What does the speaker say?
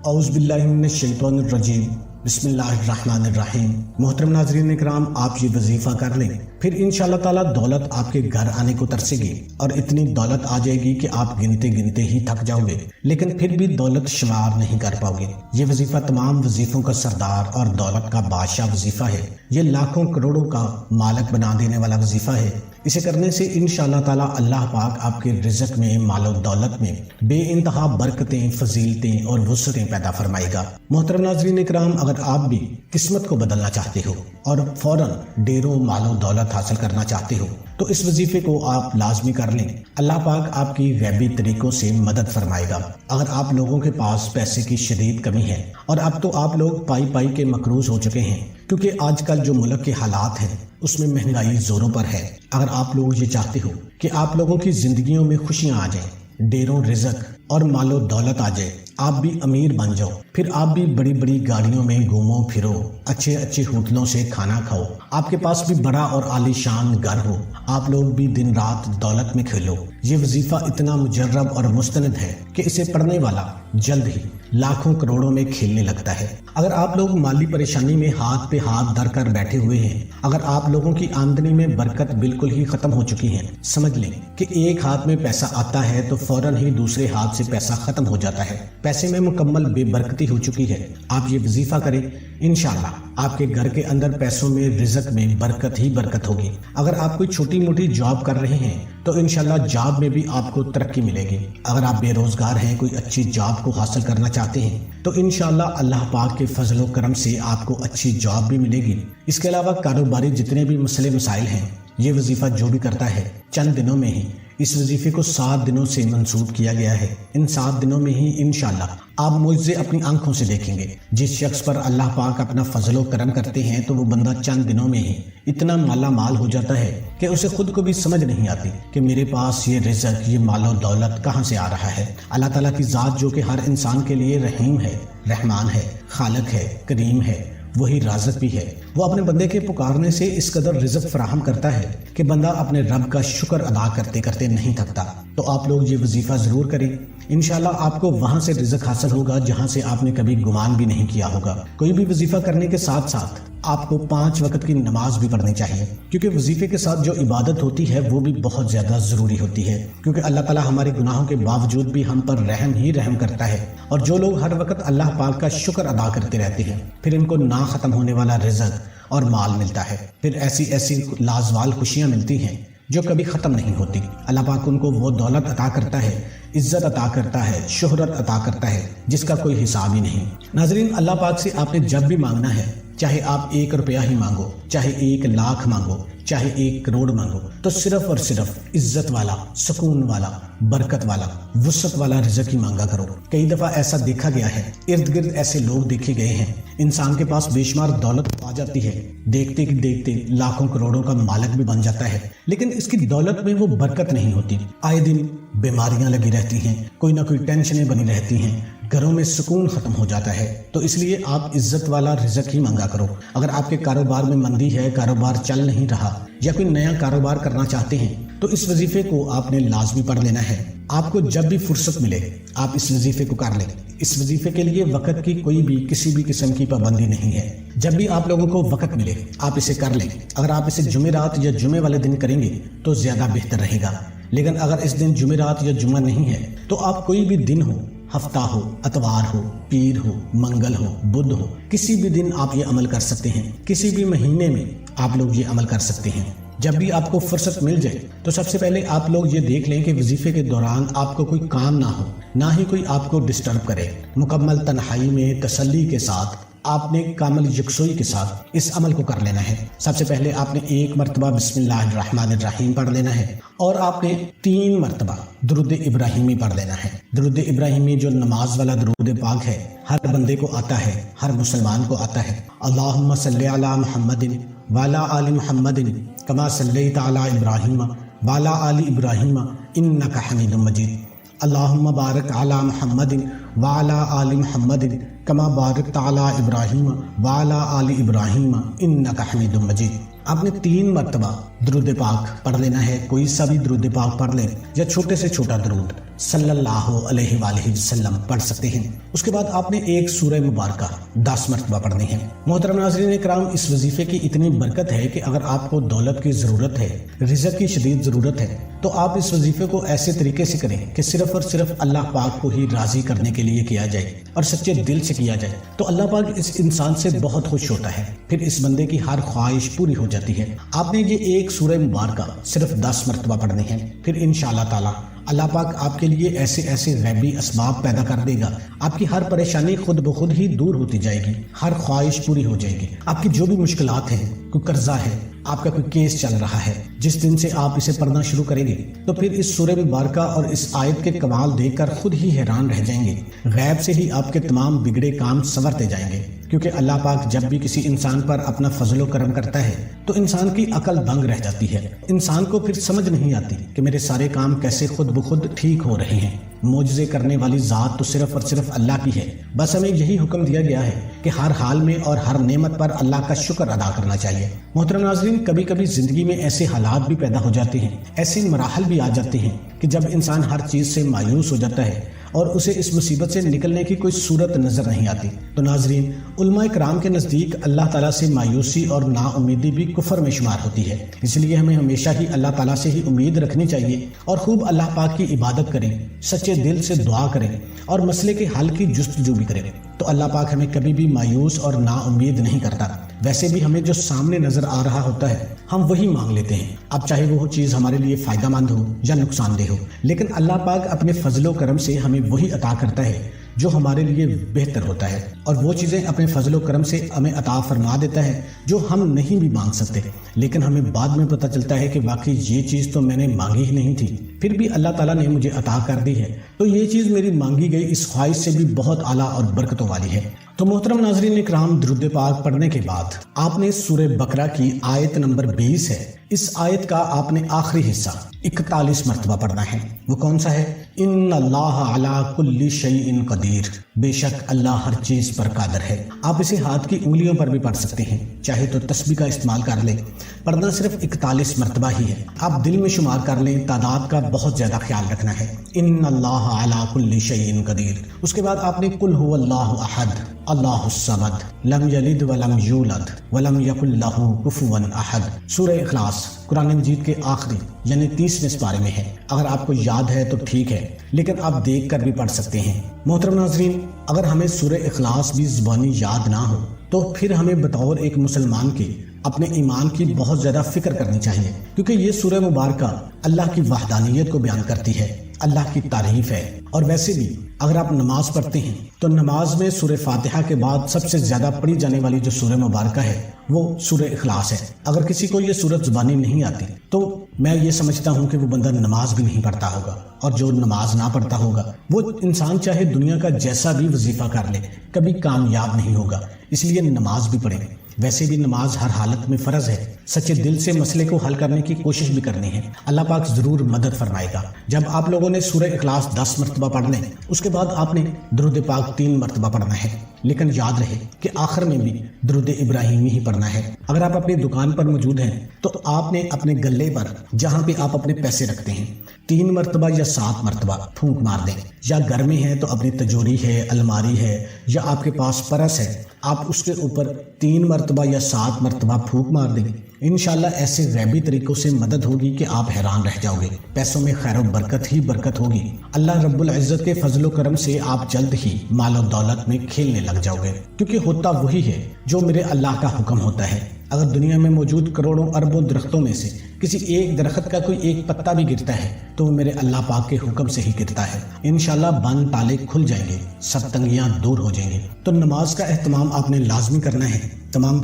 اعوذ باللہ من الشیطان الرجیم، بسم اللہ الرحمن الرحیم۔ محترم ناظرین اکرام، آپ یہ وظیفہ کر لیں، پھر انشاءاللہ تعالیٰ دولت آپ کے گھر آنے کو ترسے گی اور اتنی دولت آ جائے گی کہ آپ گنتے گنتے ہی تھک جاؤ گے، لیکن پھر بھی دولت شمار نہیں کر پاؤ گے۔ یہ وظیفہ تمام وظیفوں کا سردار اور دولت کا بادشاہ وظیفہ ہے۔ یہ لاکھوں کروڑوں کا مالک بنا دینے والا وظیفہ ہے۔ اسے کرنے سے انشاءاللہ تعالیٰ اللہ پاک آپ کے رزق میں، مال و دولت میں بے انتہا برکتیں، فضیلتیں اور وسعتیں پیدا فرمائے گا۔ محترم ناظرین اکرام، اگر آپ بھی قسمت کو بدلنا چاہتے ہو اور فوراً ڈھیروں مال و دولت حاصل کرنا چاہتے ہو تو اس وظیفے کو آپ لازمی کر لیں۔ اللہ پاک آپ کی غیبی طریقوں سے مدد فرمائے گا۔ اگر آپ لوگوں کے پاس پیسے کی شدید کمی ہے اور اب تو آپ لوگ پائی پائی کے مقروض ہو چکے ہیں، کیونکہ آج کل جو ملک کے حالات ہیں اس میں مہنگائی زوروں پر ہے۔ اگر آپ لوگ یہ چاہتے ہو کہ آپ لوگوں کی زندگیوں میں خوشیاں آ جائیں، ڈھیروں رزق اور مال و دولت آ جائے، آپ بھی امیر بن جاؤ، پھر آپ بھی بڑی بڑی گاڑیوں میں گھومو پھرو، اچھے اچھے ہوٹلوں سے کھانا کھاؤ، آپ کے پاس بھی بڑا اور عالی شان گھر ہو، آپ لوگ بھی دن رات دولت میں کھیلو، یہ وظیفہ اتنا مجرب اور مستند ہے کہ اسے پڑھنے والا جلد ہی لاکھوں کروڑوں میں کھیلنے لگتا ہے۔ اگر آپ لوگ مالی پریشانی میں ہاتھ پہ ہاتھ دھر کر بیٹھے ہوئے ہیں، اگر آپ لوگوں کی آمدنی میں برکت بالکل ہی ختم ہو چکی ہے، سمجھ لیں کہ ایک ہاتھ میں پیسہ آتا ہے تو فوراً ہی دوسرے ہاتھ سے پیسہ ختم ہو جاتا ہے، پیسے میں مکمل بے برکتی ہو چکی ہے۔ آپ یہ وظیفہ کریں، انشاءاللہ آپ کے گھر کے اندر پیسوں میں، رزق میں برکت ہی برکت ہوگی۔ اگر آپ کوئی چھوٹی موٹی جاب کر رہے ہیں تو انشاءاللہ جاب میں بھی آپ کو ترقی ملے گی۔ اگر آپ بے روزگار ہیں، کوئی اچھی جاب کو حاصل کرنا چاہتے ہیں تو انشاءاللہ اللہ پاک کے فضل و کرم سے آپ کو اچھی جاب بھی ملے گی۔ اس کے علاوہ کاروباری جتنے بھی مسئلے مسائل ہیں، یہ وظیفہ جو بھی کرتا ہے چند دنوں میں ہی، اس وظیفے کو 7 دنوں سے منسوخ کیا گیا ہے، ان 7 دنوں میں ہی انشاءاللہ آپ معجزے اپنی آنکھوں سے دیکھیں گے۔ جس شخص پر اللہ پاک اپنا فضل و کرم کرتے ہیں تو وہ بندہ چند دنوں میں ہی اتنا مالا مال ہو جاتا ہے کہ اسے خود کو بھی سمجھ نہیں آتی کہ میرے پاس یہ رزق، یہ مال و دولت کہاں سے آ رہا ہے۔ اللہ تعالیٰ کی ذات جو کہ ہر انسان کے لیے رحیم ہے، رحمان ہے، خالق ہے، کریم ہے، وہی رازق بھی ہے۔ وہ اپنے بندے کے پکارنے سے اس قدر رزق فراہم کرتا ہے کہ بندہ اپنے رب کا شکر ادا کرتے کرتے نہیں تھکتا۔ تو آپ لوگ یہ وظیفہ ضرور کریں، انشاءاللہ آپ کو وہاں سے رزق حاصل ہوگا جہاں سے آپ نے کبھی گمان بھی نہیں کیا ہوگا۔ کوئی بھی وظیفہ کرنے کے ساتھ ساتھ آپ کو 5 وقت کی نماز بھی پڑھنی چاہیے، کیونکہ وظیفے کے ساتھ جو عبادت ہوتی ہے وہ بھی بہت زیادہ ضروری ہوتی ہے، کیونکہ اللہ تعالیٰ ہمارے گناہوں کے باوجود بھی ہم پر رحم ہی رحم کرتا ہے۔ اور جو لوگ ہر وقت اللہ پاک کا شکر ادا کرتے رہتے ہیں، پھر ان کو نہ ختم ہونے والا رزق اور مال ملتا ہے، پھر ایسی لازوال خوشیاں ملتی ہیں جو کبھی ختم نہیں ہوتی۔ اللہ پاک ان کو وہ دولت عطا کرتا ہے، عزت عطا کرتا ہے، شہرت عطا کرتا ہے جس کا کوئی حساب ہی نہیں۔ ناظرین، اللہ پاک سے آپ نے جب بھی مانگنا ہے، چاہے آپ 1 روپیہ ہی مانگو، چاہے 1 لاکھ مانگو، چاہے 1 کروڑ مانگو، تو صرف اور صرف عزت والا، سکون والا، برکت والا، وسعت والا رزق ہی مانگا کرو۔ کئی دفعہ ایسا دیکھا گیا ہے، ارد گرد ایسے لوگ دیکھے گئے ہیں، انسان کے پاس بے شمار دولت آ جاتی ہے، دیکھتے دیکھتے لاکھوں کروڑوں کا مالک بھی بن جاتا ہے، لیکن اس کی دولت میں وہ برکت نہیں ہوتی۔ آئے دن بیماریاں لگی رہتی ہیں، کوئی نہ کوئی ٹینشنیں بنی رہتی ہیں، گھروں میں سکون ختم ہو جاتا ہے۔ تو اس لیے آپ عزت والا رزق ہی مانگا کرو۔ اگر آپ کے کاروبار میں مندی ہے، کاروبار چل نہیں رہا، یا کوئی نیا کاروبار کرنا چاہتے ہیں تو اس وظیفے کو آپ نے لازمی پڑھ لینا ہے۔ آپ کو جب بھی فرصت ملے آپ اس وظیفے کو کر لیں۔ اس وظیفے کے لیے وقت کی کوئی بھی کسی بھی قسم کی پابندی نہیں ہے، جب بھی آپ لوگوں کو وقت ملے آپ اسے کر لیں۔ اگر آپ اسے جمعرات یا جمعے والے دن کریں گے تو زیادہ بہتر رہے گا، لیکن اگر اس دن جمعرات یا جمعہ نہیں ہے تو آپ کوئی بھی دن ہو، ہفتہ ہو، اتوار ہو، پیر ہو، منگل ہو، بدھ ہو، کسی بھی دن آپ یہ عمل کر سکتے ہیں، کسی بھی مہینے میں آپ لوگ یہ عمل کر سکتے ہیں۔ جب بھی آپ کو فرصت مل جائے تو سب سے پہلے آپ لوگ یہ دیکھ لیں کہ وظیفے کے دوران آپ کو کوئی کام نہ ہو، نہ ہی کوئی آپ کو ڈسٹرب کرے۔ مکمل تنہائی میں تسلی کے ساتھ آپ نے کامل یکسوئی کے ساتھ اس عمل کو کر لینا ہے۔ سب سے پہلے آپ نے 1 مرتبہ بسم اللہ الرحمن الرحیم پڑھ لینا ہے اور آپ نے 3 مرتبہ درود ابراہیمی پڑھ لینا ہے۔ درود ابراہیمی جو نماز والا درود پاک ہے، ہر بندے کو آتا ہے، ہر مسلمان کو آتا ہے۔ اللہم صلی علی محمد وعلی آل محمد کما صلیت علی ابراہیم وعلی آل ابراہیم انک حمید مجید۔ اللہم بارک علی محمد وعلی آل محمد کما بارکت علی ابراہیم وعلی آل ابراہیم انک حمید مجید۔ آپ نے 3 مرتبہ درود پاک پڑھ لینا ہے، کوئی سا بھی درود پاک پڑھ لیں یا چھوٹے سے چھوٹا درود صلی اللہ علیہ وآلہ وسلم پڑھ سکتے ہیں۔ اس کے بعد آپ نے ایک سورہ مبارکہ 10 مرتبہ پڑھنی ہے۔ محترم ناظرین اکرام، اس وظیفے کی اتنی برکت ہے کہ اگر آپ کو دولت کی ضرورت ہے، رزق کی شدید ضرورت ہے، تو آپ اس وظیفے کو ایسے طریقے سے کریں کہ صرف اور صرف اللہ پاک کو ہی راضی کرنے کے لیے کیا جائے اور سچے دل سے کیا جائے، تو اللہ پاک اس انسان سے بہت خوش ہوتا ہے، پھر اس بندے کی ہر خواہش پوری ہو جاتی ہے۔ آپ نے یہ ایک سورہ مبارکہ صرف 10 مرتبہ پڑھنی ہے، پھر انشاءاللہ تعالی اللہ پاک آپ کے لیے ایسے ایسے غیبی اسباب پیدا کر دے گا، آپ کی ہر پریشانی خود بخود ہی دور ہوتی جائے گی، ہر خواہش پوری ہو جائے گی۔ آپ کی جو بھی مشکلات ہیں، کوئی قرضہ ہے، آپ کا کوئی کیس چل رہا ہے، جس دن سے آپ اسے پڑھنا شروع کریں گے تو پھر اس سورہ مبارکہ اور اس آیت کے کمال دیکھ کر خود ہی حیران رہ جائیں گے۔ غیب سے ہی آپ کے تمام بگڑے کام سنورتے جائیں گے، کیونکہ اللہ پاک جب بھی کسی انسان پر اپنا فضل و کرم کرتا ہے تو انسان کی عقل دنگ رہ جاتی ہے، انسان کو پھر سمجھ نہیں آتی کہ میرے سارے کام کیسے خود بخود ٹھیک ہو رہے ہیں۔ معجزے کرنے والی ذات تو صرف اور صرف اللہ کی ہے، بس ہمیں یہی حکم دیا گیا ہے کہ ہر حال میں اور ہر نعمت پر اللہ کا شکر ادا کرنا چاہیے۔ محترم ناظرین، کبھی کبھی زندگی میں ایسے حالات بھی پیدا ہو جاتے ہیں، ایسے مراحل بھی آ جاتے ہیں کہ جب انسان ہر چیز سے مایوس ہو جاتا ہے اور اسے اس مصیبت سے نکلنے کی کوئی صورت نظر نہیں آتی، تو ناظرین علماء کرام کے نزدیک اللہ تعالیٰ سے مایوسی اور نا امیدی بھی کفر میں شمار ہوتی ہے۔ اس لیے ہمیں ہمیشہ ہی اللہ تعالیٰ سے ہی امید رکھنی چاہیے اور خوب اللہ پاک کی عبادت کریں، سچے دل سے دعا کریں اور مسئلے کے حل کی جستجو بھی کریں، تو اللہ پاک ہمیں کبھی بھی مایوس اور نا امید نہیں کرتا۔ ویسے بھی ہمیں جو سامنے نظر آ رہا ہوتا ہے ہم وہی مانگ لیتے ہیں، اب چاہے وہ چیز ہمارے لیے فائدہ مند ہو یا نقصان دہ ہو، لیکن اللہ پاک اپنے فضل و کرم سے ہمیں وہی عطا کرتا ہے جو ہمارے لیے بہتر ہوتا ہے، اور وہ چیزیں اپنے فضل و کرم سے ہمیں عطا فرما دیتا ہے جو ہم نہیں بھی مانگ سکتے، لیکن ہمیں بعد میں پتہ چلتا ہے کہ واقعی یہ چیز تو میں نے مانگی ہی نہیں تھی، پھر بھی اللہ تعالیٰ نے مجھے عطا کر دی ہے، تو یہ چیز میری مانگی گئی اس خواہش سے بھی بہت اعلیٰ اور برکتوں والی ہے۔ تو محترم ناظرین اکرام، درود پاک پڑھنے کے بعد آپ نے سورہ بقرہ کی آیت نمبر 20 ہے، اس آیت کا آپ نے آخری حصہ 41 مرتبہ پڑھنا ہے۔ وہ کون سا ہے؟ ان اللہ علی کل شیء قدیر، بے شک اللہ ہر چیز پر قادر ہے۔ آپ اسے ہاتھ کی انگلیوں پر بھی پڑھ سکتے ہیں، چاہے تو تسبیح کا استعمال کر لیں، پڑھنا صرف 41 مرتبہ ہی ہے، آپ دل میں شمار کر لیں، تعداد کا بہت زیادہ خیال رکھنا ہے۔ ان اللہ علی کل شیء قدیر۔ اس کے بعد آپ نے قل هو اللہ احد اللہ الصمد لم یلد ولم یولد ولم یکن لہ کفوا احد، سورہ اخلاص قرآن مجید کے آخری یعنی 30ویں سپارے میں ہے۔ اگر آپ کو یاد ہے تو ٹھیک ہے، لیکن آپ دیکھ کر بھی پڑھ سکتے ہیں۔ محترم ناظرین، اگر ہمیں سورہ اخلاص بھی زبانی یاد نہ ہو تو پھر ہمیں بطور ایک مسلمان کے اپنے ایمان کی بہت زیادہ فکر کرنی چاہیے، کیونکہ یہ سورہ مبارکہ اللہ کی وحدانیت کو بیان کرتی ہے، اللہ کی تعریف ہے۔ اور ویسے بھی اگر آپ نماز پڑھتے ہیں تو نماز میں سورہ فاتحہ کے بعد سب سے زیادہ پڑھی جانے والی جو سورہ مبارکہ ہے وہ سورہ اخلاص ہے۔ اگر کسی کو یہ سورت زبانی نہیں آتی تو میں یہ سمجھتا ہوں کہ وہ بندہ نماز بھی نہیں پڑھتا ہوگا، اور جو نماز نہ پڑھتا ہوگا وہ انسان چاہے دنیا کا جیسا بھی وظیفہ کر لے کبھی کامیاب نہیں ہوگا، اس لیے نماز بھی پڑھیں۔ ویسے بھی نماز ہر حالت میں فرض ہے، سچے دل سے مسئلے کو حل کرنے کی کوشش بھی کرنی ہے، اللہ پاک ضرور مدد فرمائے گا۔ جب آپ لوگوں نے سورہ اخلاص 10 مرتبہ پڑھ لیں، اس کے بعد آپ نے درود پاک 3 مرتبہ پڑھنا ہے، لیکن یاد رہے کہ آخر میں بھی درود ابراہیمی ہی پڑھنا ہے۔ اگر آپ اپنی دکان پر موجود ہیں تو آپ نے اپنے گلے پر جہاں پہ آپ اپنے پیسے رکھتے ہیں 3 مرتبہ یا 7 مرتبہ پھونک مار دیں، یا گھر میں ہے تو اپنی تجوری ہے، الماری ہے، یا آپ کے پاس پرس ہے، آپ اس کے اوپر 3 مرتبہ یا 7 مرتبہ پھونک مار دیں۔ انشاءاللہ ایسے غیبی طریقوں سے مدد ہوگی کہ آپ حیران رہ جاؤ گے، پیسوں میں خیر و برکت ہی برکت ہوگی، اللہ رب العزت کے فضل و کرم سے آپ جلد ہی مال و دولت میں کھیلنے لگ جاؤ گے، کیونکہ ہوتا وہی ہے جو میرے اللہ کا حکم ہوتا ہے۔ اگر دنیا میں موجود کروڑوں اربوں درختوں میں سے کسی ایک درخت کا کوئی ایک پتا بھی گرتا ہے تو وہ میرے اللہ پاک کے حکم سے ہی گرتا ہے۔ انشاءاللہ بند تالے کھل جائیں گے، سب تنگیاں دور ہو جائیں گے۔ تو نماز کا اہتمام آپ نے لازمی کرنا ہے۔ تمام